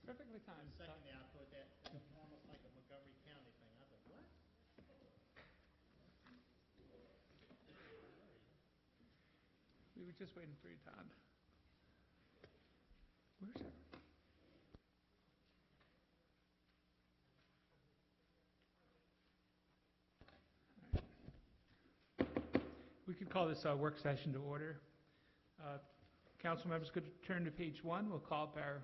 perfectly timed. Second day, I thought that almost like a Montgomery County thing. I was like, what? We were just waiting for you, Todd. Where's it? We could call this work session to order. Council members could turn to page 1. We'll call up our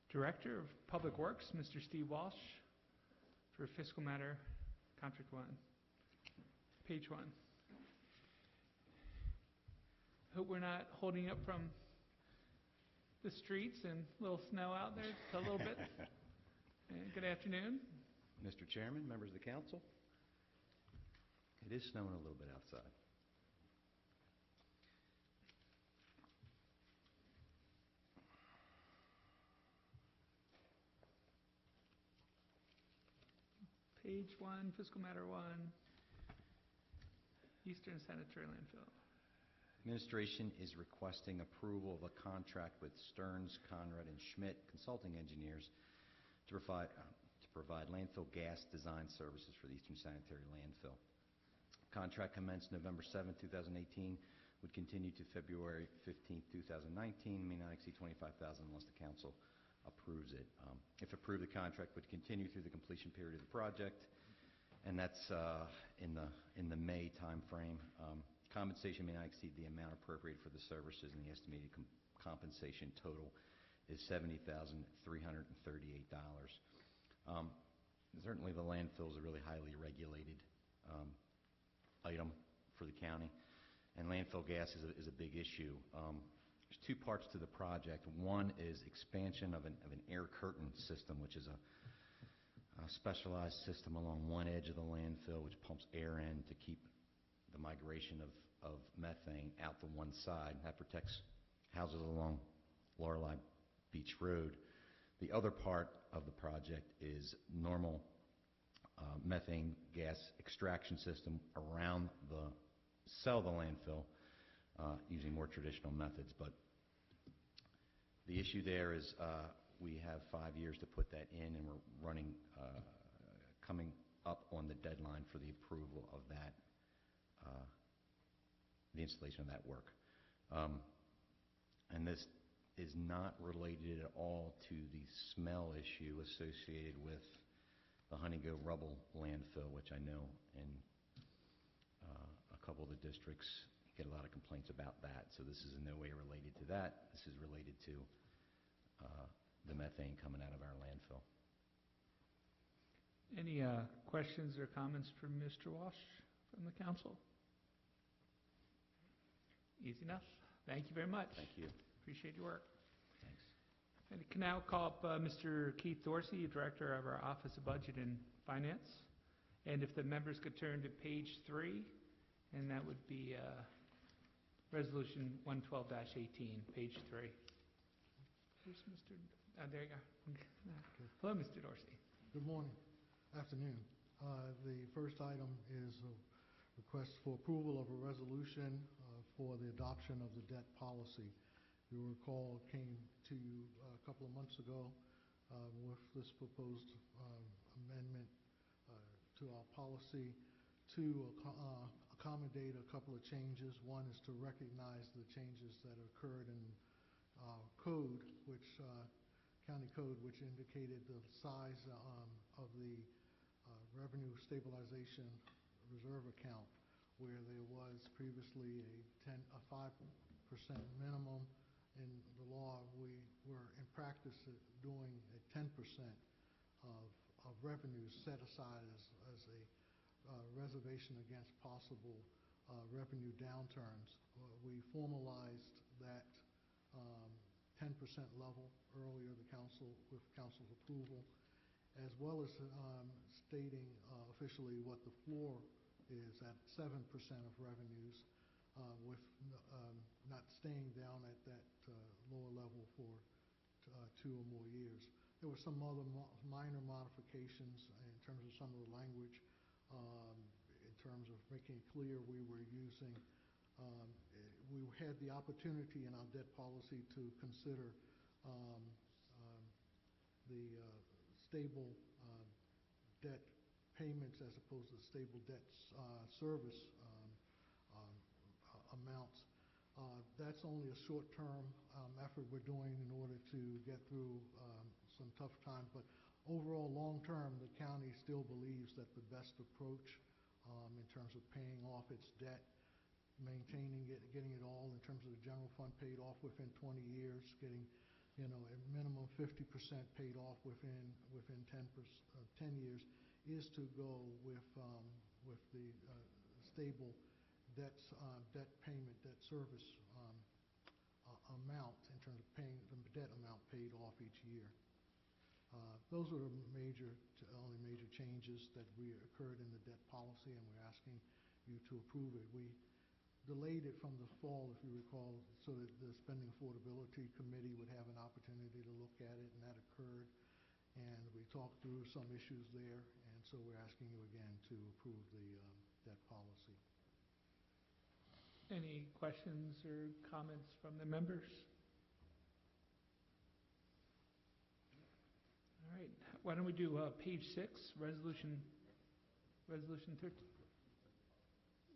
Director of Public Works, Mr. Steve Walsh, for fiscal matter contract 1. Page 1. Hope we're not holding up from the streets and a little snow out there a little bit. Good afternoon. Mr. Chairman, members of the council, it is snowing a little bit outside. Page 1, fiscal matter 1, Eastern Sanitary Landfill. Administration is requesting approval of a contract with Stearns, Conrad, and Schmidt Consulting Engineers to provide landfill gas design services for the Eastern Sanitary Landfill. Contract commenced November 7, 2018, would continue to February 15, 2019, may not exceed $25,000 unless the council approves it. If approved, the contract would continue through the completion period of the project, and that's in the May time frame. Compensation may not exceed the amount appropriated for the services, and the estimated compensation total is $70,338. Certainly the landfill is a really highly regulated item for the county, and landfill gas is a big issue. There's two parts to the project. One is expansion of an air curtain system, which is a specialized system along one edge of the landfill, which pumps air in to keep the migration of methane out the one side. That protects houses along Lorelei Beach Road. The other part of the project is normal methane gas extraction system around the cell of the landfill using more traditional methods. But the issue there is we have 5 years to put that in, and we're coming up on the deadline for the approval of that, the installation of that work. And this is not related at all to the smell issue associated with the Honeygo Rubble landfill, which I know in a couple of the districts get a lot of complaints about that. So this is in no way related to that. This is related to the methane coming out of our landfill. Any questions or comments from Mr. Walsh from the council? Easy enough. Thank you very much. Thank you. Appreciate your work. Thanks. And I can now call up Mr. Keith Dorsey, Director of our Office of Budget and Finance. And if the members could turn to page 3, and that would be Resolution 112-18, page 3. Where's Mr. There you go. Okay. Hello, Mr. Dorsey. Good morning, afternoon. The first item is a request for approval of a resolution for the adoption of the debt policy. You recall came to you a couple of months ago with this proposed amendment to our policy to accommodate a couple of changes. One is to recognize the changes that occurred in code, which county code, which indicated the size of the revenue stabilization reserve account, where there was previously a 5% minimum. In the law, we were in practice doing a 10% of revenues set aside as a reservation against possible revenue downturns. We formalized that 10% level earlier, with council's approval, as well as stating officially what the floor is at 7% of revenues, with not staying down at that lower level for 2 or more years. There were some other minor modifications in terms of some of the language, in terms of making it clear we were using. We had the opportunity in our debt policy to consider stable debt payments as opposed to stable debt service amounts. That's only a short-term effort we're doing in order to get through some tough times, but overall, long-term, the county still believes that the best approach in terms of paying off its debt, maintaining it, getting it all in terms of the general fund paid off within 20 years, getting, a minimum 50% paid off within 10 years, is to go with the stable debt payment, debt service amount in terms of paying the debt amount paid off each year. Those are the only major changes that occurred in the debt policy, and we're asking you to approve it. We delayed it from the fall, if you recall, so that the Spending Affordability Committee would have an opportunity to look at it, and that occurred. And we talked through some issues there, and so we're asking you again to approve the debt policy. Any questions or comments from the members? All right, why don't we do page 6, resolution 13?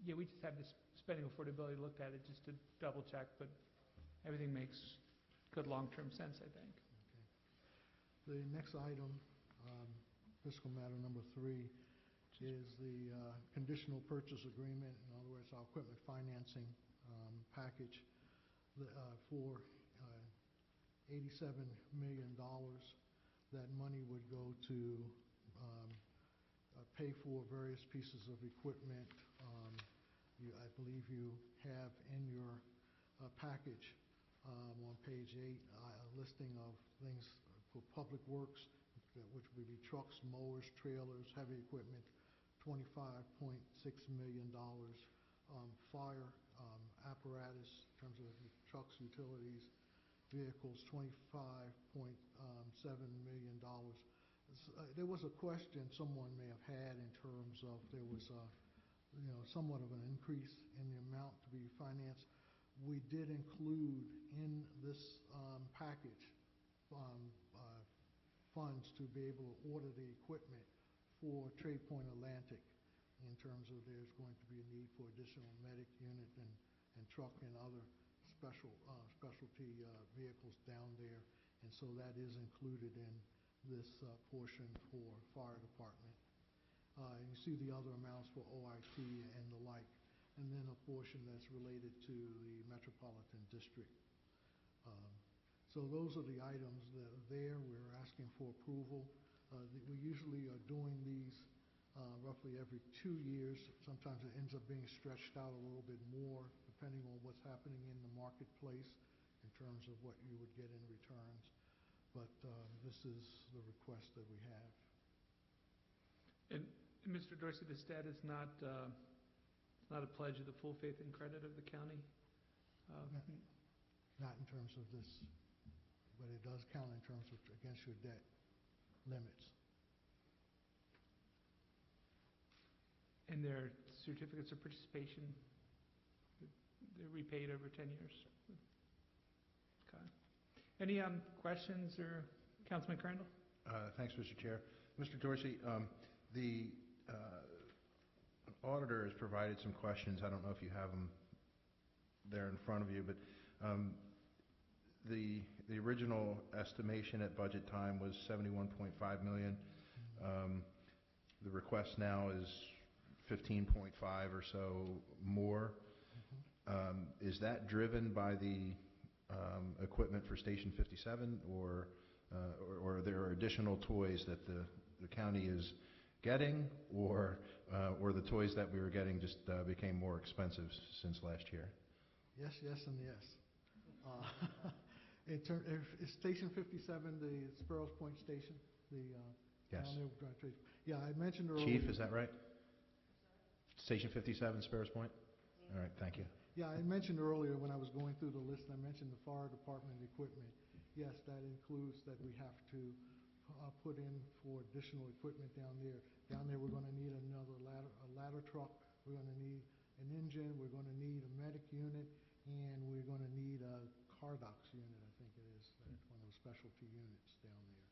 Yeah, we just have this spending affordability looked at it just to double check, but everything makes good long-term sense, I think. Okay. The next item, fiscal matter number 3, is the conditional purchase agreement. In other words, our equipment financing package for $87 million. That money would go to pay for various pieces of equipment. I believe you have in your package on page 8 a listing of things for public works, which would be trucks, mowers, trailers, heavy equipment, $25.6 million. Fire apparatus, in terms of trucks, utilities, vehicles, $25.7 million. There was a question someone may have had in terms of there was somewhat of an increase in the amount to be financed. We did include in this package funds to be able to order the equipment for Trade Point Atlantic, in terms of there's going to be a need for additional medic unit and truck and other specialty vehicles down there, and so that is included in this portion for fire department. And you see the other amounts for OIT and the like, and then a portion that's related to the Metropolitan District. So those are the items that are there. We're asking for approval. We usually are doing these roughly every 2 years. Sometimes it ends up being stretched out a little bit more, depending on what's happening in the marketplace in terms of what you would get in returns. But this is the request that we have. And Mr. Dorsey, this debt is not a pledge of the full faith and credit of the county? Not in terms of this, but it does count in terms of against your debt limits. And their certificates of participation, they're repaid over 10 years? Okay. Any questions, or Councilman Crandall? Thanks, Mr. Chair. Mr. Dorsey, the auditor has provided some questions. I don't know if you have them there in front of you, but the original estimation at budget time was $71.5 million. The request now is 15.5 or so more. Is that driven by the equipment for Station 57, or there are additional toys that the county is getting, or the toys that we were getting just became more expensive since last year? Yes, yes, and yes. Is Station 57 the Sparrows Point station? Yes. Yeah, I mentioned earlier. Chief, is that right? Station 57, Sparrows Point? All right, thank you. Yeah, I mentioned earlier when I was going through the list, I mentioned the fire department equipment. Yes, that includes that we have to put in for additional equipment down there. Down there, we're going to need another ladder truck. We're going to need an engine. We're going to need a medic unit, and we're going to need a Cardox unit, I think it is, one of the specialty units down there.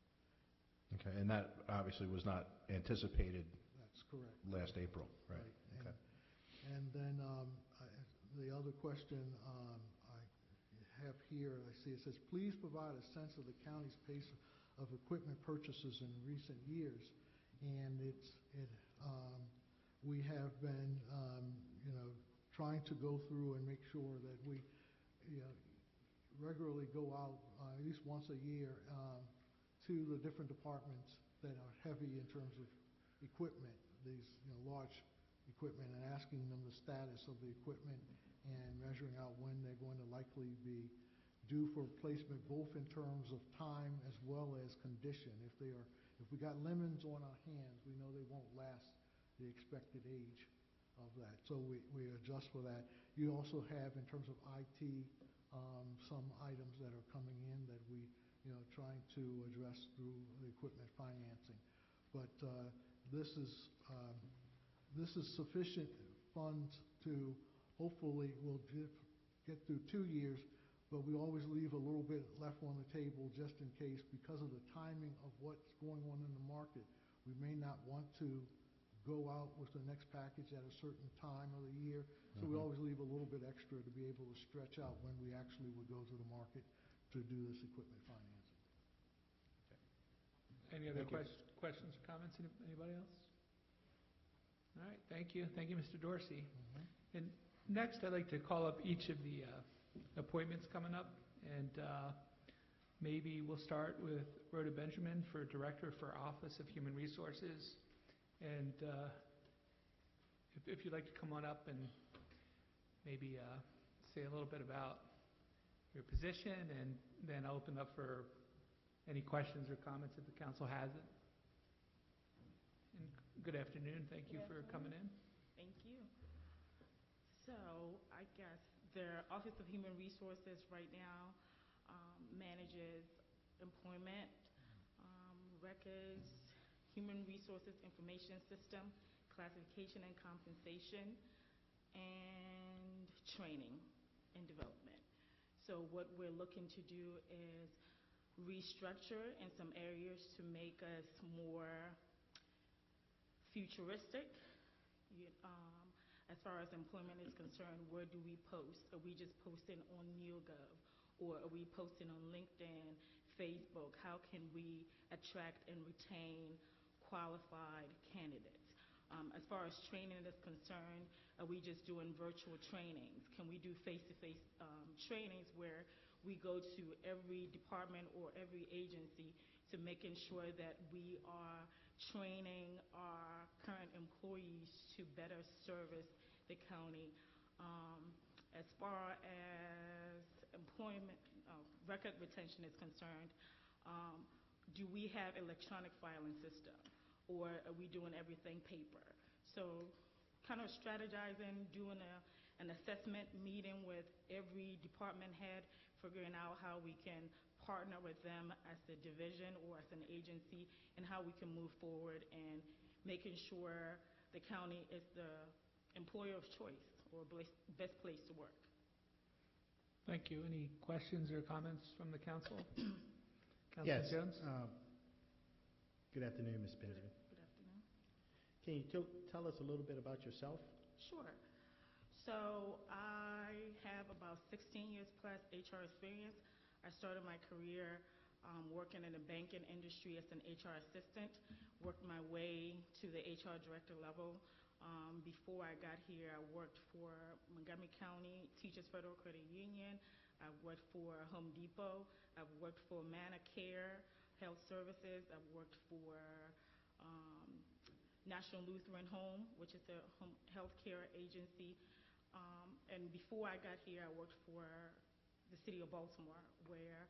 Okay, and that obviously was not anticipated That's correct. last April, right? Right. Okay. And then the other question I have here, I see it says, please provide a sense of the county's pace of equipment purchases in recent years. And we have been, trying to go through and make sure that we, regularly go out at least once a year to the different departments that are heavy in terms of equipment, these large equipment, and asking them the status of the equipment and measuring out when they're going to likely be due for replacement, both in terms of time as well as condition. If we got lemons on our hands, we know they won't last the expected age of that. So we adjust for that. You also have, in terms of IT, some items that are coming in that we trying to address through the equipment financing. But this is sufficient funds to hopefully we'll get through 2 years, but we always leave a little bit left on the table just in case, because of the timing of what's going on in the market. We may not want to go out with the next package at a certain time of the year, so we always leave a little bit extra to be able to stretch out when we actually would go to the market to do this equipment financing. Any other questions or comments? Anybody else? All right, thank you. Thank you, Mr. Dorsey. And next, I'd like to call up each of the appointments coming up, and maybe we'll start with Rhoda Benjamin for Director for Office of Human Resources. And if you'd like to come on up and maybe say a little bit about your position, and then I'll open up for any questions or comments if the council has it. And good afternoon. Thank you for coming in. Thank you. So I guess the Office of Human Resources right now manages employment, records, human resources information system, classification and compensation, and training and development. So what we're looking to do is restructure in some areas to make us more futuristic. As far as employment is concerned, where do we post? Are we just posting on NeoGov, or are we posting on LinkedIn, Facebook? How can we attract and retain qualified candidates? As far as training is concerned, are we just doing virtual trainings? Can we do face-to-face trainings where we go to every department or every agency to making sure that we are training our current employees to better service the county? As far as employment record retention is concerned, do we have electronic filing system, or are we doing everything paper? So kind of strategizing, doing an assessment meeting with every department head, figuring out how we can partner with them as a division or as an agency, and how we can move forward and making sure the county is the employer of choice or best place to work. Thank you. Any questions or comments from the council? Yes. Councilman Jones? Good afternoon, Ms. Benjamin. Good afternoon. Can you tell us a little bit about yourself? Sure. So I have about 16 years plus HR experience. I started my career working in the banking industry as an HR assistant, worked my way to the HR director level. Before I got here, I worked for Montgomery County Teachers Federal Credit Union. I've worked for Home Depot. I've worked for ManorCare Health Services. I've worked for National Lutheran Home, which is a home health care agency. And before I got here, I worked for the city of Baltimore, where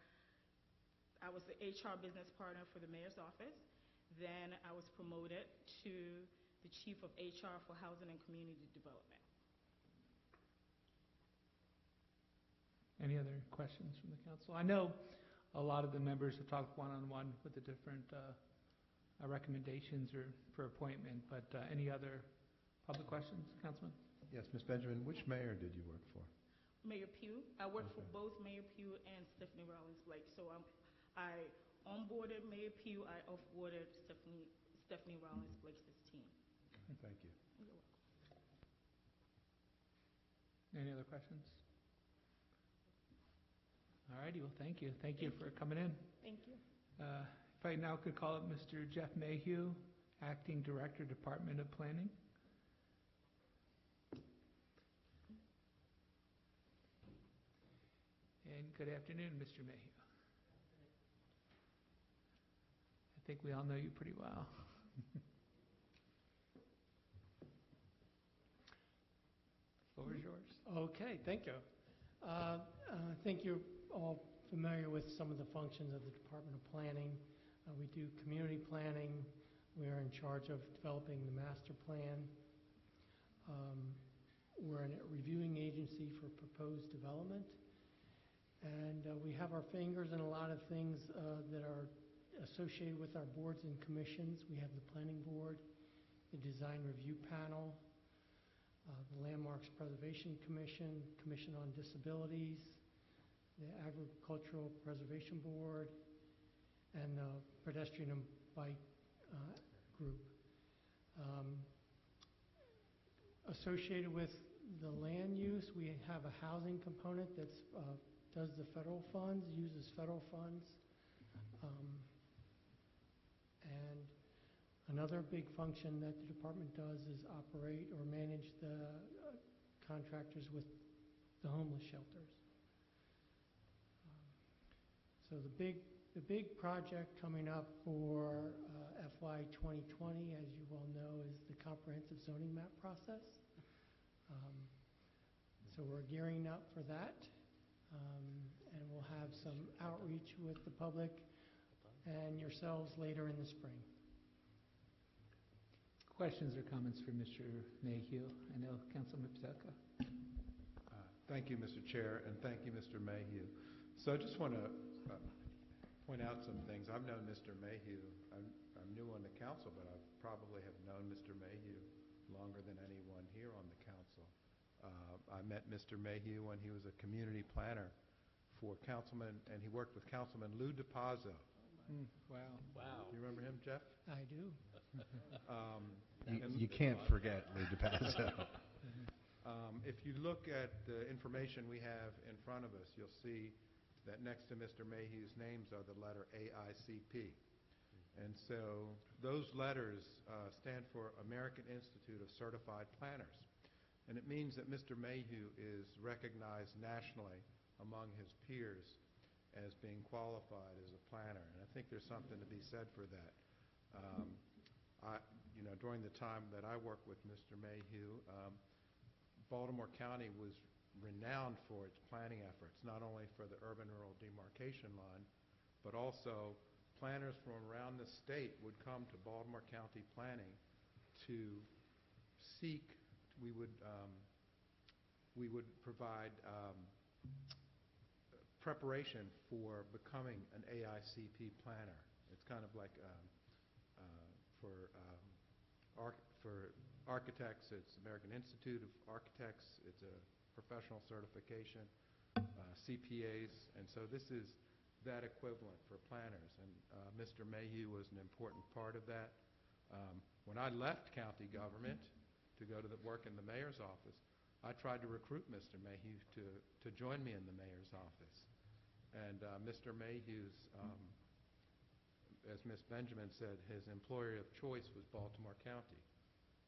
I was the HR business partner for the mayor's office. Then I was promoted to the chief of HR for housing and community development. Any other questions from the council? I know a lot of the members have talked one-on-one with the different recommendations or for appointment, but any other public questions, Councilman? Yes, Ms. Benjamin, which mayor did you work for? Mayor Pugh. I worked for both Mayor Pugh and Stephanie Rawlings Blake. So I onboarded Mayor Pugh, I offboarded Stephanie Rollins Blake's team. Thank you. You're welcome. Any other questions? All righty, well, thank you. Thank you for coming in. Thank you. If I now could call up Mr. Jeff Mayhew, Acting Director, Department of Planning. And good afternoon, Mr. Mayhew. I think we all know you pretty well. The floor is yours. Okay, thank you. I think you're all familiar with some of the functions of the Department of Planning. We do community planning. We are in charge of developing the master plan. We're a reviewing agency for proposed development. And we have our fingers in a lot of things that are associated with our boards and commissions. We have the Planning Board, the Design Review Panel, the Landmarks Preservation Commission, Commission on Disabilities, the Agricultural Preservation Board, and the Pedestrian and Bike Group. Associated with the land use, we have a housing component that does the federal funds, uses federal funds. And another big function that the department does is operate or manage the contractors with the homeless shelters. So the big project coming up for FY 2020, as you well know, is the comprehensive zoning map process. So we're gearing up for that, and we'll have some outreach with the public and yourselves later in the spring. Questions or comments for Mr. Mayhew? I know Councilman Pizzelka. Thank you, Mr. Chair, and thank you, Mr. Mayhew. So I just want to point out some things. I've known Mr. Mayhew. I'm new on the council, but I probably have known Mr. Mayhew longer than anyone here on the council. I met Mr. Mayhew when he was a community planner for Councilman, and he worked with Councilman Lou DePazzo. Wow. Do you remember him, Jeff? I do. You can't forget Lou DePazzo. If you look at the information we have in front of us, you'll see that next to Mr. Mayhew's names are the letter AICP. And so those letters stand for American Institute of Certified Planners. And it means that Mr. Mayhew is recognized nationally among his peers as being qualified as a planner. And I think there's something to be said for that. During the time that I worked with Mr. Mayhew, Baltimore County was renowned for its planning efforts, not only for the urban-rural demarcation line, but also planners from around the state would come to Baltimore County Planning to seek. We would provide preparation for becoming an AICP planner. It's kind of like for architects, it's American Institute of Architects. It's a professional certification, CPAs, and so this is that equivalent for planners. And Mr. Mayhew was an important part of that. When I left county government to go to work in the mayor's office, I tried to recruit Mr. Mayhew to join me in the mayor's office. And Mr. Mayhew's, as Ms. Benjamin said, his employer of choice was Baltimore County,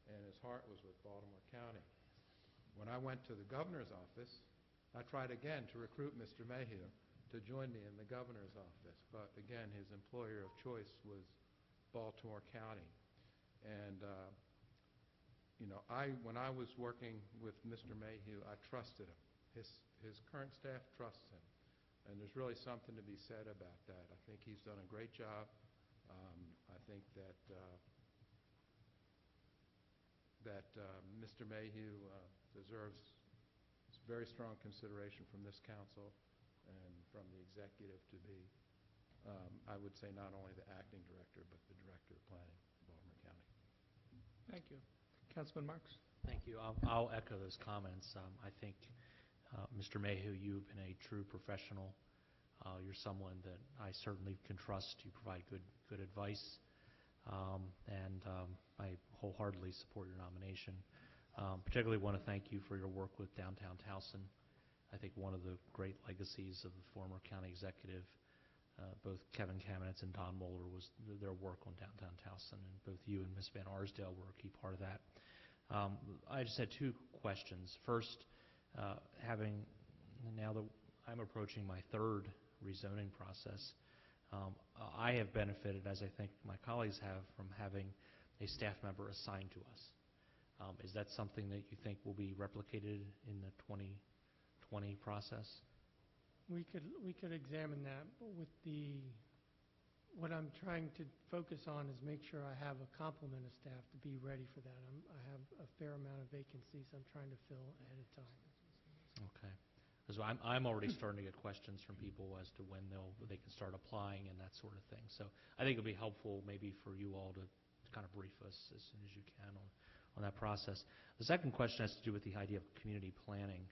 and his heart was with Baltimore County. When I went to the governor's office, I tried again to recruit Mr. Mayhew to join me in the governor's office, but again, his employer of choice was Baltimore County. And when I was working with Mr. Mayhew, I trusted him. His current staff trusts him, and there's really something to be said about that. I think he's done a great job. I think that Mr. Mayhew deserves very strong consideration from this council and from the executive to be, I would say, not only the acting director, but the director of planning in Baltimore County. Thank you. Councilman Marks? Thank you. I'll echo those comments. I think, Mr. Mayhew, you've been a true professional You're someone that I certainly can trust. You provide good advice, and I wholeheartedly support your nomination. Particularly want to thank you for your work with downtown Towson. I think one of the great legacies of the former county executive, both Kevin Kamenetz and Don Moeller, was their work on downtown Towson, and both you and Ms. Van Arsdale were a key part of that. I just had two questions. First, now that I'm approaching my third rezoning process, I have benefited, as I think my colleagues have, from having a staff member assigned to us. Is that something that you think will be replicated in the 2020 process? We could examine that, but what I'm trying to focus on is make sure I have a complement of staff to be ready for that. I have a fair amount of vacancies I'm trying to fill ahead of time. Okay. Because I'm already starting to get questions from people as to when they can start applying and that sort of thing. So I think it'll be helpful maybe for you all to kind of brief us as soon as you can on that process. The second question has to do with the idea of community planning.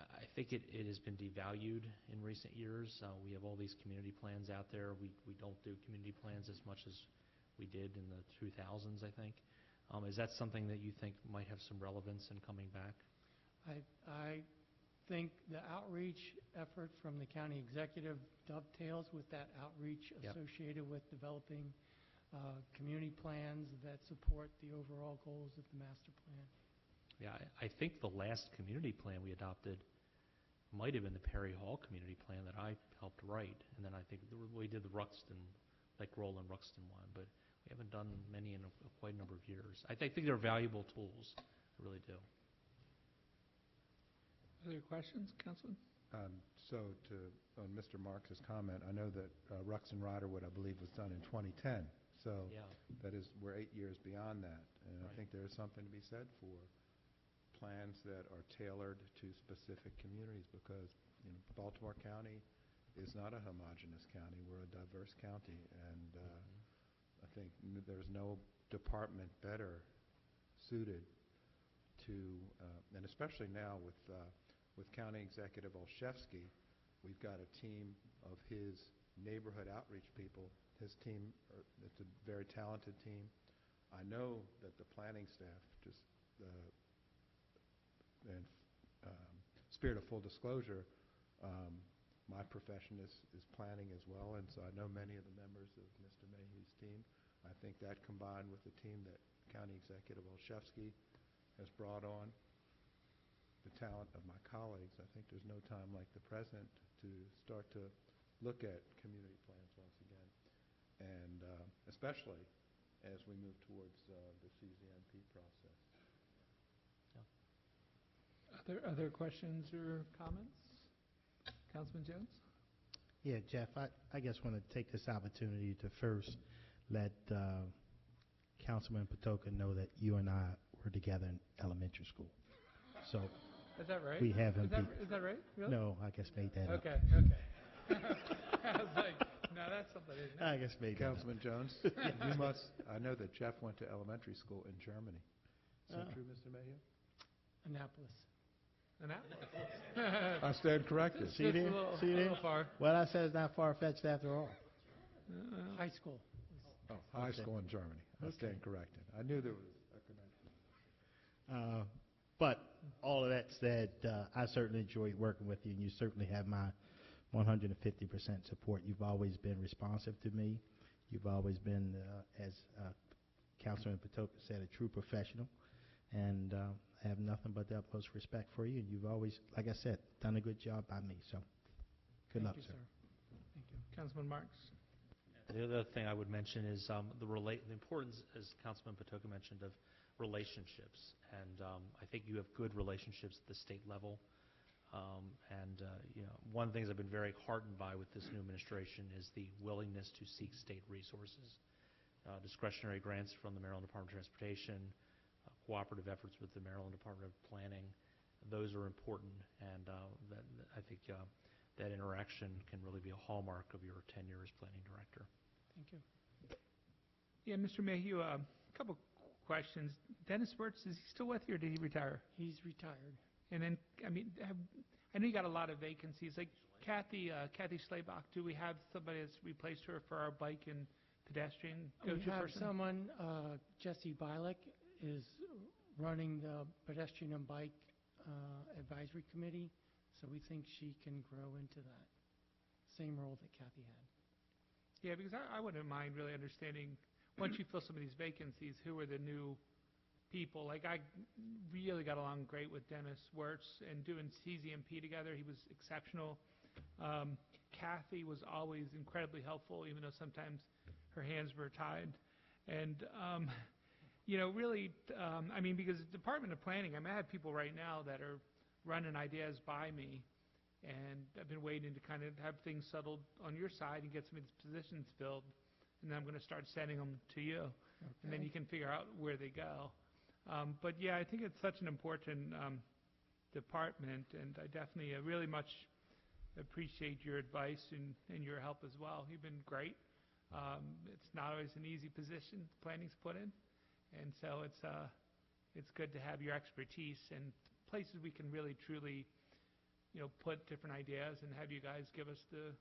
I think it has been devalued in recent years. We have all these community plans out there. We don't do community plans as much as we did in the 2000s, I think. Is that something that you think might have some relevance in coming back? I think the outreach effort from the county executive dovetails with that outreach associated with developing community plans that support the overall goals of the master plan. Yeah, I think the last community plan we adopted might have been the Perry Hall community plan that I helped write, and then I think we did the Ruxton, like Roland Ruxton one, but we haven't done many in quite a number of years. I think they're valuable tools. I really do. Other questions, Councilman? On Mr. Marks's comment, I know that Ruxton Riderwood, I believe, was done in 2010. So that is, we're 8 years beyond that. And I think there is something to be said for plans that are tailored to specific communities, because Baltimore County is not a homogeneous county. We're a diverse county, and I think there's no department better suited to, and especially now with County Executive Olszewski, we've got a team of his neighborhood outreach people. His team, it's a very talented team. I know that the planning staff, just in spirit of full disclosure, my profession is planning as well, and so I know many of the members of Mr. Mayhew's team. I think that combined with the team that County Executive Olszewski has brought on, the talent of my colleagues, I think there's no time like the present to start to look at community plans once again, and especially as we move towards the CZNP process. Other questions or comments? Councilman Jones? Yeah, Jeff, I just want to take this opportunity to first let Councilman Patoka know that you and I were together in elementary school. So is that right? We haven't. Is that right? Really? No, I just made that up. Okay. I was like, no, that's something, isn't it? I just made that Councilman Jones, you must. I know that Jeff went to elementary school in Germany. Is that true, Mr. Mayhew? Annapolis. Annapolis. I stand corrected. See there? See there? Far. What I said is not far-fetched after all. High school. Oh, high school in Germany. I stand corrected. I knew there was a connection. But all of that said, I certainly enjoyed working with you, and you certainly have my 150% support. You've always been responsive to me. You've always been, as Councilman Patoka said, a true professional. And I have nothing but the utmost respect for you. And you've always, like I said, done a good job by me. So good luck, sir. Thank you. Councilman Marks? The other thing I would mention is the importance, as Councilman Patoka mentioned, of relationships. And I think you have good relationships at the state level. One of the things I've been very heartened by with this new administration is the willingness to seek state resources. Discretionary grants from the Maryland Department of Transportation, cooperative efforts with the Maryland Department of Planning, those are important, and I think that interaction can really be a hallmark of your tenure as planning director. Thank you. Yeah, Mr. Mayhew, a couple questions. Dennis Wirtz, is he still with you, or did he retire? He's retired. And then, I mean, I know you got a lot of vacancies. Like, Kathy Slaybach, do we have somebody that's replaced her for our bike and pedestrian We go-to have person? someone, Jesse Bilick, is running the pedestrian and bike advisory committee, so we think she can grow into that same role that Kathy had. Yeah, because I wouldn't mind really understanding, once you fill some of these vacancies, who are the new people? Like, I really got along great with Dennis Wirtz, and doing CZMP together, he was exceptional. Kathy was always incredibly helpful, even though sometimes her hands were tied. And, really, because the Department of Planning, I have people right now that are running ideas by me, and I've been waiting to kind of have things settled on your side and get some of these positions filled, and then I'm going to start sending them to you, and then you can figure out where they go. But yeah, I think it's such an important department, and I definitely really much appreciate your advice and your help as well. You've been great. It's not always an easy position planning's put in, and so it's good to have your expertise and places we can really truly put different ideas and have you guys give us the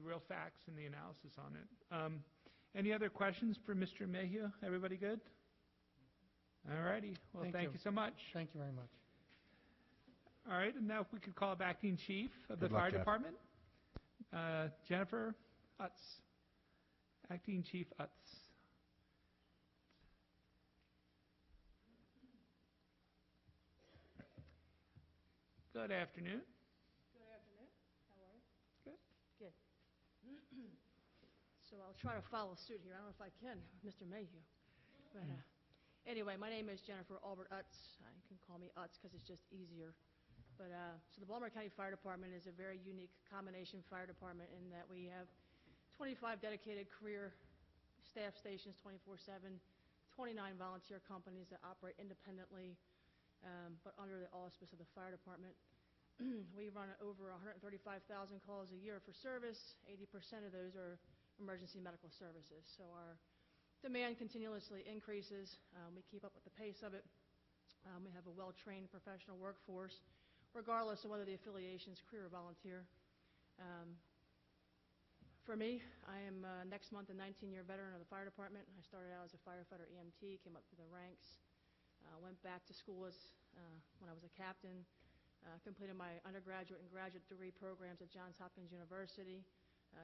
real facts and the analysis on it. Any other questions for Mr. Mayhew? Everybody good? All righty. Well, thank you so much. Thank you very much. All right, and now if we could call up Acting Chief of the Good luck, Fire Jeff. Department, Jennifer Utz. Acting Chief Utz. Good afternoon. Good afternoon. How are you? Good. Good. So I'll try to follow suit here. I don't know if I can, Mr. Mayhew. But anyway, my name is Jennifer Albert Utz. You can call me Utz because it's just easier. But so the Baltimore County Fire Department is a very unique combination fire department in that we have 25 dedicated career staff stations 24/7, 29 volunteer companies that operate independently, but under the auspice of the fire department. We run over 135,000 calls a year for service. 80% of those are emergency medical services. So our demand continuously increases. We keep up with the pace of it. We have a well-trained professional workforce, regardless of whether the affiliation is career or volunteer. For me, I am next month a 19-year veteran of the fire department. I started out as a firefighter EMT, came up through the ranks, went back to school when I was a captain, completed my undergraduate and graduate degree programs at Johns Hopkins University.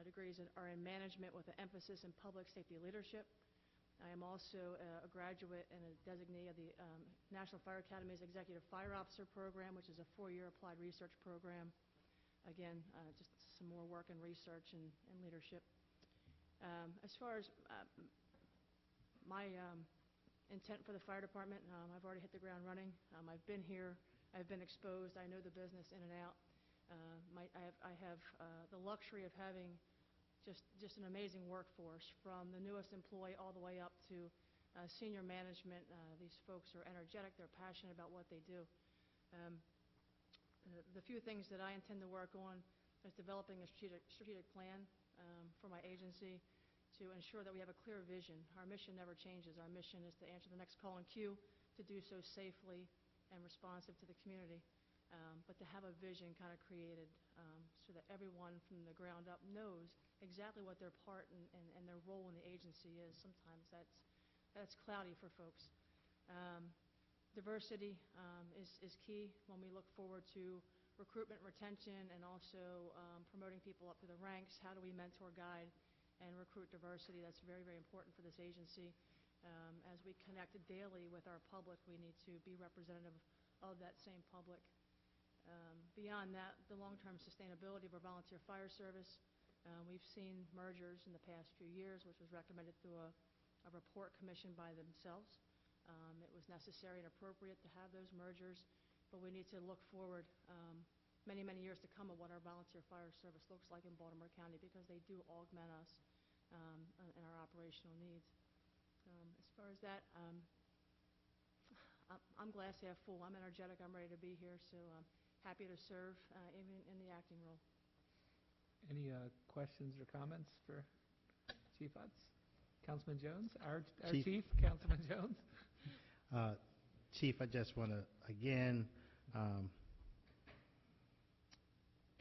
Degrees are in management with an emphasis in public safety leadership. I am also a graduate and a designee of the National Fire Academy's Executive Fire Officer Program, which is a 4-year applied research program. Again, just some more work in research and leadership. As far as my intent for the fire department, I've already hit the ground running. I've been here. I've been exposed. I know the business in and out. I have the luxury of having just an amazing workforce, from the newest employee all the way up to senior management. These folks are energetic. They're passionate about what they do. The few things that I intend to work on is developing a strategic plan for my agency to ensure that we have a clear vision. Our mission never changes. Our mission is to answer the next call in queue, to do so safely and responsive to the community, but to have a vision kind of created so that everyone from the ground up knows exactly what their part and their role in the agency is. Sometimes that's cloudy for folks. Diversity is key when we look forward to recruitment, retention, and also promoting people up through the ranks. How do we mentor, guide, and recruit diversity? That's very, very important for this agency. As we connect daily with our public, we need to be representative of that same public. Beyond that, the long-term sustainability of our volunteer fire service. We've seen mergers in the past few years, which was recommended through a report commissioned by themselves. It was necessary and appropriate to have those mergers, but we need to look forward many, many years to come of what our volunteer fire service looks like in Baltimore County, because they do augment us in our operational needs. As far as that, I'm glass half full. I'm energetic. I'm ready to be here, so I'm happy to serve even in the acting role. Any questions or comments for Chief Utz? Councilman Jones, our Chief, Councilman Jones. Chief, I just want to, again,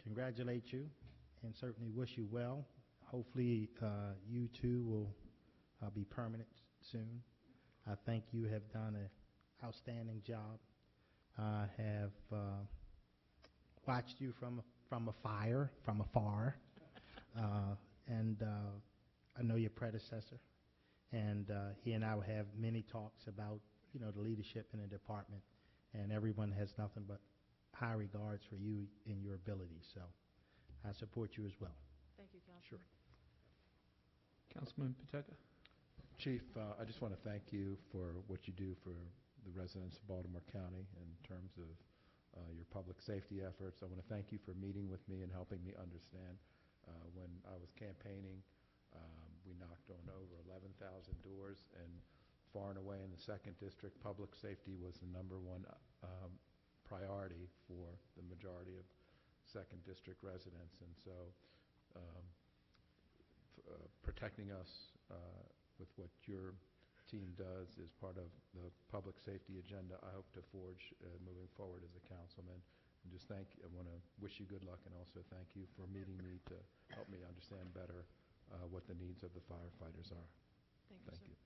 congratulate you and certainly wish you well. Hopefully, you too will be permanent soon. I think you have done an outstanding job. I have watched you from afar, and I know your predecessor, and he and I will have many talks about, the leadership in the department, and everyone has nothing but high regards for you and your abilities, so I support you as well. Thank you, Councilman. Sure. Councilman Pateka. Chief, I just want to thank you for what you do for the residents of Baltimore County in terms of your public safety efforts. I want to thank you for meeting with me and helping me understand. When I was campaigning, we knocked on over 11,000 doors, and far and away in the 2nd District, public safety was the #1 priority for the majority of 2nd District residents. And so protecting us with what your team does is part of the public safety agenda I hope to forge moving forward as a councilman. And just I want to wish you good luck and also thank you for meeting me to help me understand better what the needs of the firefighters are. Thank you, sir.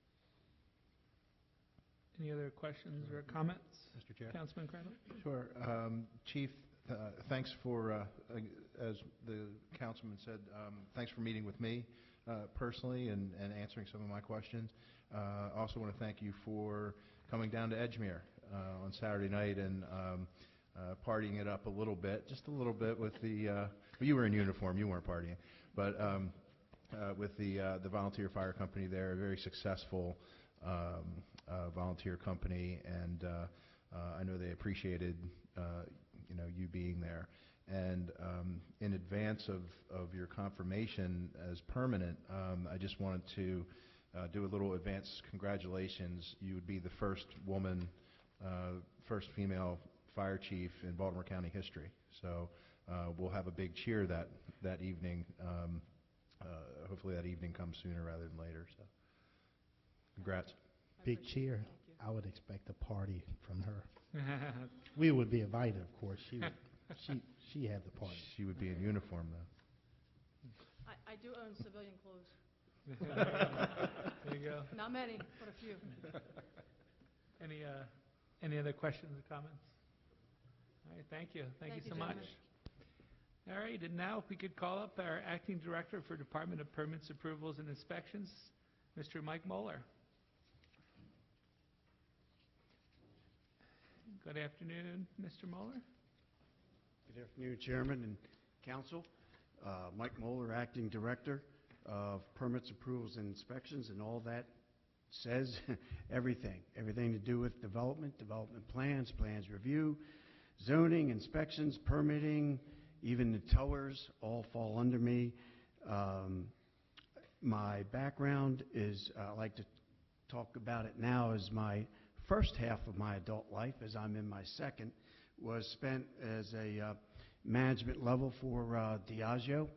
Any other questions or comments? Mr. Chair? Councilman Crandall? Sure. Chief, thanks for, as the councilman said, thanks for meeting with me personally and answering some of my questions. I also want to thank you for coming down to Edgemere on Saturday night and partying it up a little bit, just a little bit with the, you were in uniform, you weren't partying, but with the volunteer fire company there, a very successful volunteer company, and I know they appreciated you being there. And in advance of your confirmation as permanent, I just wanted to do a little advance congratulations. You would be the first woman, first female fire chief in Baltimore County history. So we'll have a big cheer that evening. Hopefully that evening comes sooner rather than later. So congrats. Big cheer. Thank you. I would expect a party from her. We would be invited, of course. She had the party. She would be in uniform, though. I do own civilian clothes. There you go. Not many, but a few. Any other questions or comments? All right, thank you. Thank you so much. gentlemen. All right, and now if we could call up our Acting Director for Department of Permits, Approvals, and Inspections, Mr. Mike Moeller. Good afternoon, Mr. Moeller. Good afternoon, Chairman and Council. Mike Moeller, Acting Director of Permits, Approvals, and Inspections, and all that says everything to do with development plans, plans review, zoning, inspections, permitting, even the towers all fall under me. My background is, I like to talk about it now as my first half of my adult life, as I'm in my second, was spent as a management level for Diageo,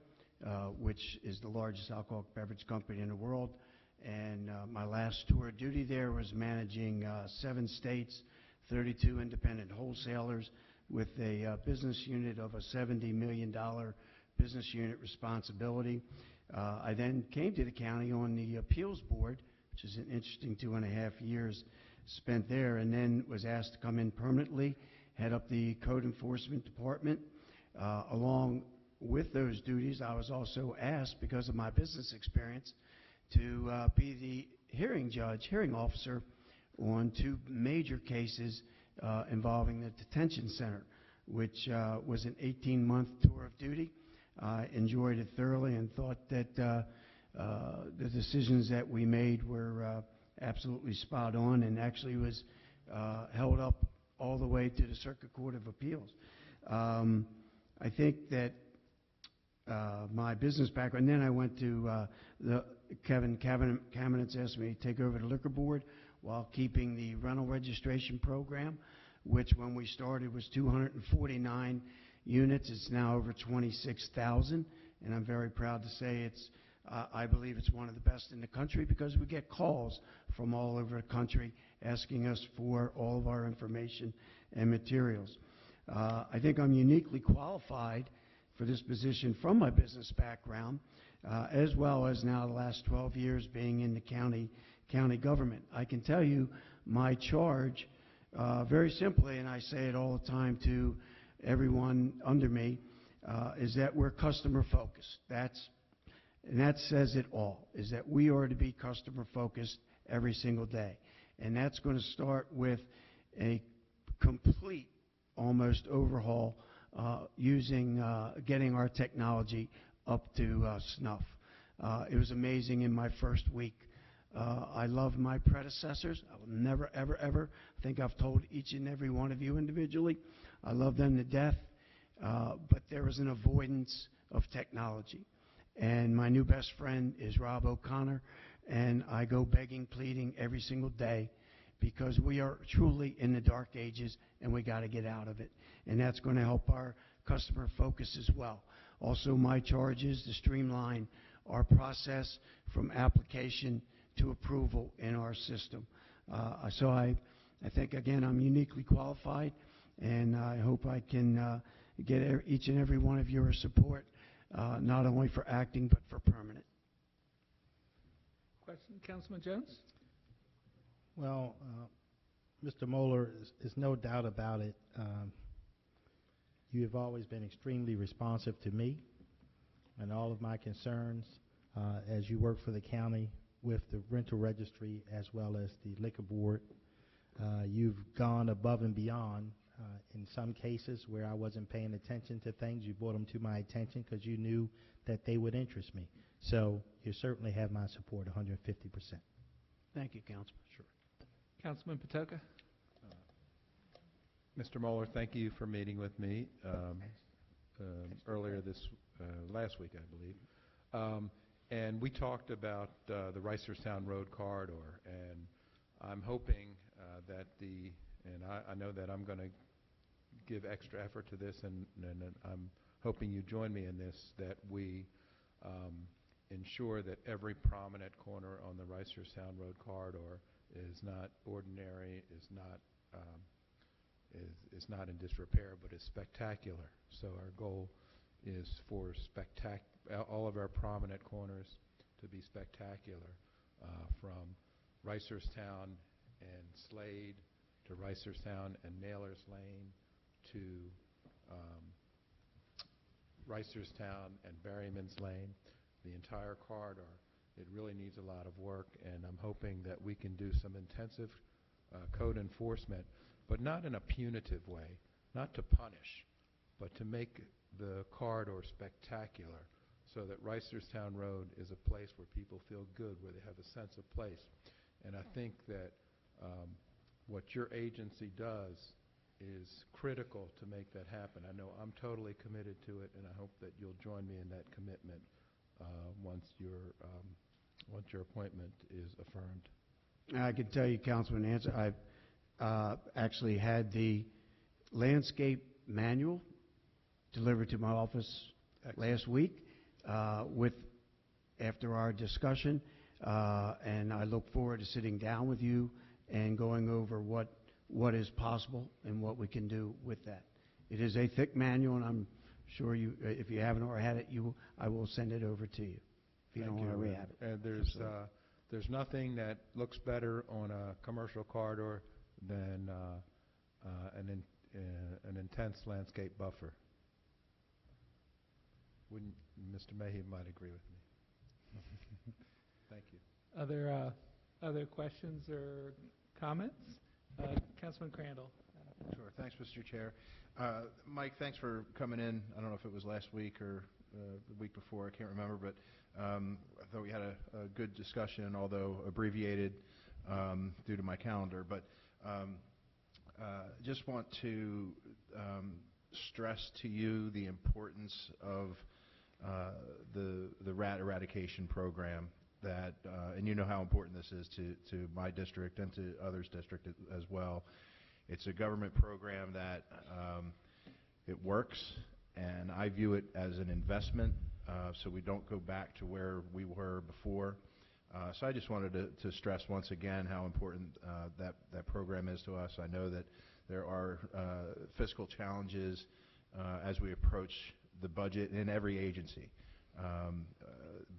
which is the largest alcoholic beverage company in the world. And my last tour of duty there was managing 7 states, 32 independent wholesalers with a business unit of a $70 million business unit responsibility. I then came to the county on the appeals board, which is an interesting 2.5 years spent there, and then was asked to come in permanently, head up the code enforcement department. Along with those duties, I was also asked, because of my business experience, to be the hearing officer on 2 major cases involving the detention center, which was an 18-month tour of duty. I enjoyed it thoroughly and thought that the decisions that we made were absolutely spot on, and actually was held up all the way to the Circuit Court of Appeals. I think that my business background, then I went to Kevin Kamenetz asked me to take over the liquor board while keeping the rental registration program, which when we started was 249 units. It's now over 26,000, and I'm very proud to say I believe it's one of the best in the country, because we get calls from all over the country asking us for all of our information and materials. I think I'm uniquely qualified for this position from my business background, as well as now the last 12 years being in the county government. I can tell you my charge, very simply, and I say it all the time to everyone under me, is that we're customer focused. And that says it all, is that we are to be customer focused every single day. And that's going to start with a complete, almost overhaul, getting our technology up to snuff. It was amazing in my first week. I love my predecessors. I will never, ever, ever, I think I've told each and every one of you individually, I love them to death, but there was an avoidance of technology. And my new best friend is Rob O'Connor, and I go begging, pleading every single day because we are truly in the dark ages and we got to get out of it. And that's going to help our customer focus as well. Also, my charge is to streamline our process from application to approval in our system. So I think, again, I'm uniquely qualified, and I hope I can get each and every one of your support, not only for acting but for permanent. Question, Councilman Jones? Well, Mr. Moeller, is no doubt about it. You have always been extremely responsive to me and all of my concerns as you work for the county with the rental registry as well as the liquor board. You've gone above and beyond. In some cases where I wasn't paying attention to things, you brought them to my attention because you knew that they would interest me. So you certainly have my support, 150%. Thank you, Councilman. Sure. Councilman Patoka? Mr. Moeller, thank you for meeting with me earlier last week, I believe. And we talked about the Reisterstown Road corridor, and I'm hoping and I know that I'm going to give extra effort to this, and I'm hoping you join me in this, that we ensure that every prominent corner on the Reisterstown Road corridor is not ordinary, is not in disrepair, but is spectacular. So our goal is for all of our prominent corners to be spectacular, from Reisterstown and Slade to Reisterstown and Nailers Lane to Reisterstown and Berryman's Lane, the entire corridor. It really needs a lot of work, and I'm hoping that we can do some intensive code enforcement, but not in a punitive way, not to punish, but to make the corridor spectacular so that Reisterstown Road is a place where people feel good, where they have a sense of place. And I think that what your agency does is critical to make that happen. I know I'm totally committed to it, and I hope that you'll join me in that commitment once your appointment is affirmed. I can tell you, Councilman Nance, I've actually had the landscape manual delivered to my office last week after our discussion, and I look forward to sitting down with you and going over what is possible and what we can do with that. It is a thick manual, and I'm sure you, if you haven't already had it, I will send it over to you if you don't already have it. And there's nothing that looks better on a commercial corridor than an intense landscape buffer. Mr. Mayhew might agree with me. Thank you. Other questions or comments? Councilman Crandall. Sure. Thanks, Mr. Chair. Mike, thanks for coming in. I don't know if it was last week or the week before. I can't remember, but I thought we had a good discussion, although abbreviated due to my calendar. But just want to stress to you the importance of the rat eradication program that, and you know how important this is to my district and to others' district as well. It's a government program that it works, and I view it as an investment, so we don't go back to where we were before. So I just wanted to stress once again how important that program is to us. I know that there are fiscal challenges as we approach the budget in every agency.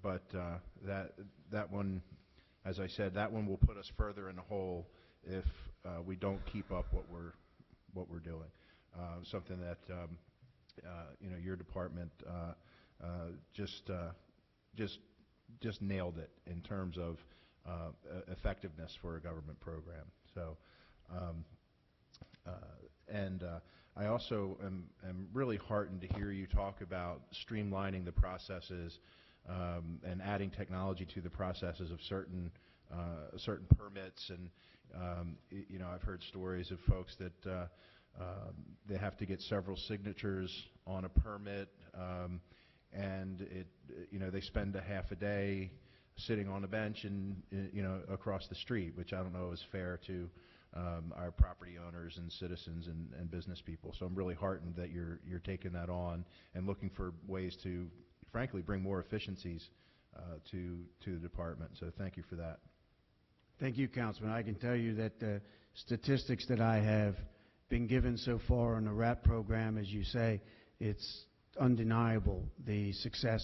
But that one, as I said, that one will put us further in the hole if we don't keep up what we're doing. Something that your department just nailed it in terms of effectiveness for a government program. So, I also am really heartened to hear you talk about streamlining the processes and adding technology to the processes of certain permits. And I've heard stories of folks that they have to get several signatures on a permit, and they spend a half a day sitting on a bench and across the street, which I don't know is fair to our property owners and citizens and business people. So I'm really heartened that you're taking that on and looking for ways to, frankly, bring more efficiencies to the department. So thank you for that. Thank you, Councilman. I can tell you that the statistics that I have been given so far on the RAP program, as you say, it's undeniable the success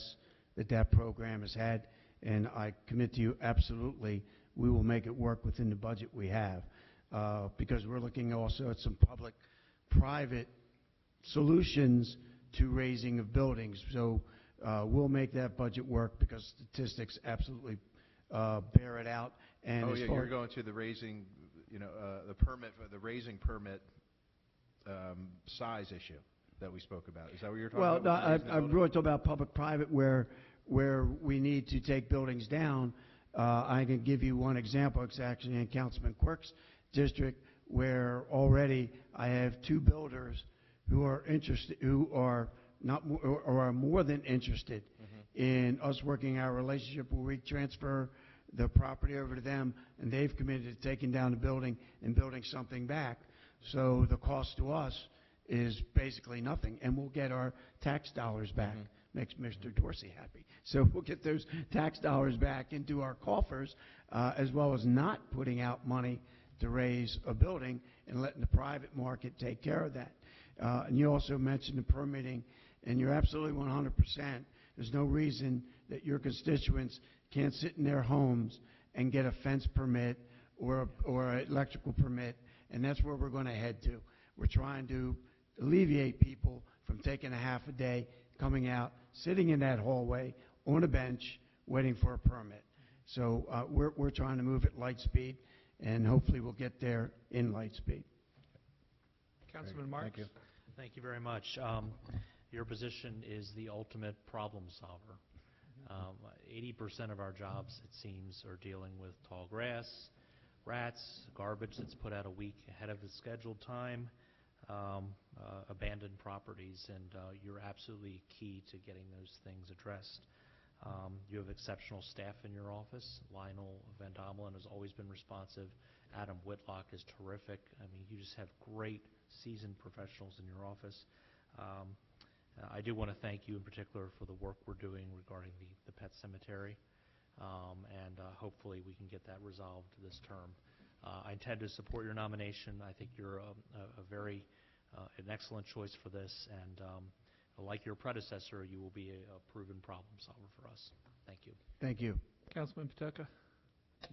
that program has had, and I commit to you absolutely we will make it work within the budget we have, because we're looking also at some public-private solutions to raising of buildings. So we'll make that budget work because statistics absolutely bear it out. And oh yeah, you're going to the raising, the permit, the raising permit size issue that we spoke about. Is that what you're talking about? Well, I'm really talking about public-private where we need to take buildings down. I can give you one example. It's actually in Councilman Quirk's district, where already I have 2 builders who are interested, who are not or are more than interested in us working our relationship where we transfer the property over to them, and they've committed to taking down the building and building something back. So the cost to us is basically nothing, and we'll get our tax dollars back. Makes Mr. Dorsey happy. So we'll get those tax dollars back into our coffers, as well as not putting out money to raise a building and letting the private market take care of that. And you also mentioned the permitting, and you're absolutely 100%. There's no reason that your constituents can't sit in their homes and get a fence permit or an electrical permit, and that's where we're going to head to. We're trying to alleviate people from taking a half a day, coming out, sitting in that hallway on a bench, waiting for a permit. So we're trying to move at light speed, and hopefully we'll get there in light speed. Councilman Marks. Thank you. Thank you very much. Your position is the ultimate problem solver. 80% of our jobs, it seems, are dealing with tall grass, rats, garbage that's put out a week ahead of the scheduled time, abandoned properties, and you're absolutely key to getting those things addressed. You have exceptional staff in your office. Lionel Van Domelen has always been responsive. Adam Whitlock is terrific. I mean, you just have great seasoned professionals in your office. I do want to thank you in particular for the work we're doing regarding the pet cemetery, and hopefully we can get that resolved this term. I intend to support your nomination. I think you're an excellent choice for this, and like your predecessor, you will be a proven problem solver for us. Thank you. Thank you. Councilman Patoka.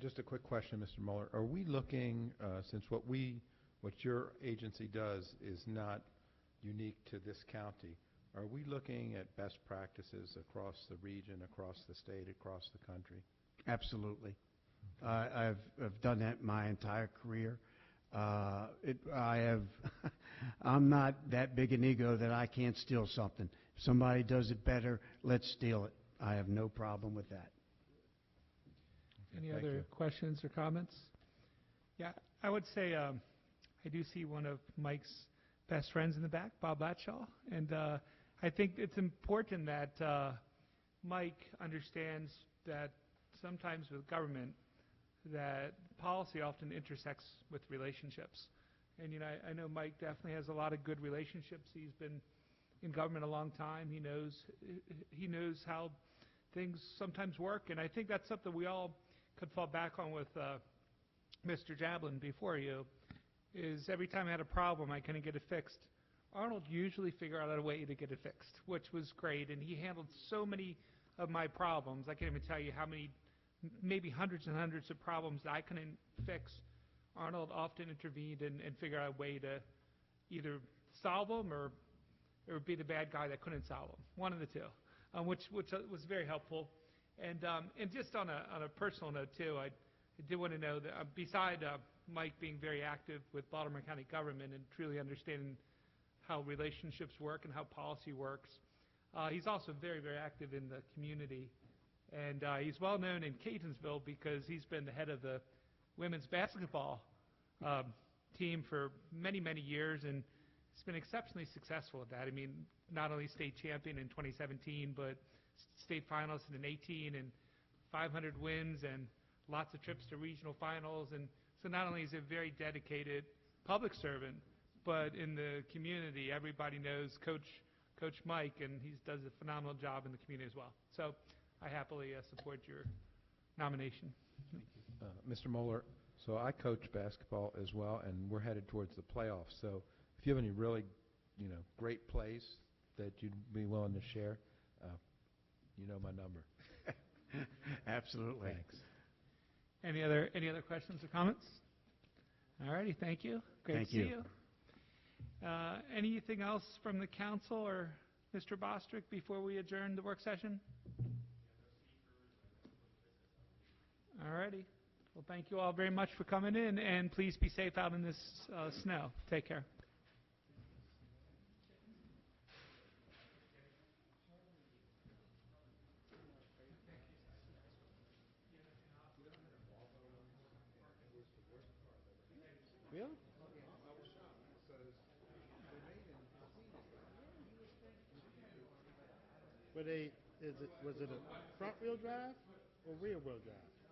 Just a quick question, Mr. Mueller. Are we looking, since what your agency does is not unique to this county, are we looking at best practices across the region, across the state, across the country? Absolutely. I've done that my entire career. I'm not that big an ego that I can't steal something. If somebody does it better, let's steal it. I have no problem with that. Any Thank other you. questions or comments? Yeah, I would say I do see one of Mike's best friends in the back, Bob Latshaw, and I think it's important that Mike understands that sometimes with government that policy often intersects with relationships. And I know Mike definitely has a lot of good relationships. He's been in government a long time. He knows how things sometimes work, and I think that's something we all could fall back on with Mr. Jablin before you, is every time I had a problem, I couldn't get it fixed Arnold usually figured out a way to get it fixed, which was great, and he handled so many of my problems. I can't even tell you how many, maybe hundreds and hundreds of problems that I couldn't fix. Arnold often intervened and figured out a way to either solve them or be the bad guy that couldn't solve them, one of the two, which was very helpful. And just on a personal note too, I did want to know that beside Mike being very active with Baltimore County government and truly understanding how relationships work and how policy works, he's also very, very active in the community. And he's well known in Catonsville because he's been the head of the women's basketball team for many, many years, and he's been exceptionally successful at that. I mean, not only state champion in 2017, but state finalist in 18 and 500 wins and lots of trips to regional finals. And so not only is he a very dedicated public servant, but in the community, everybody knows Coach Mike, and he does a phenomenal job in the community as well. So I happily support your nomination. Mr. Moeller, so I coach basketball as well, and we're headed towards the playoffs. So if you have any really, great plays that you'd be willing to share, you know my number. Absolutely. Thanks. Any other questions or comments? All righty, thank you. Great Thank to see you. you. Anything else from the council or Mr. Bostrick before we adjourn the work session? All righty. Well, thank you all very much for coming in, and please be safe out in this snow. Take care. Really? Was it a front wheel drive or rear wheel drive?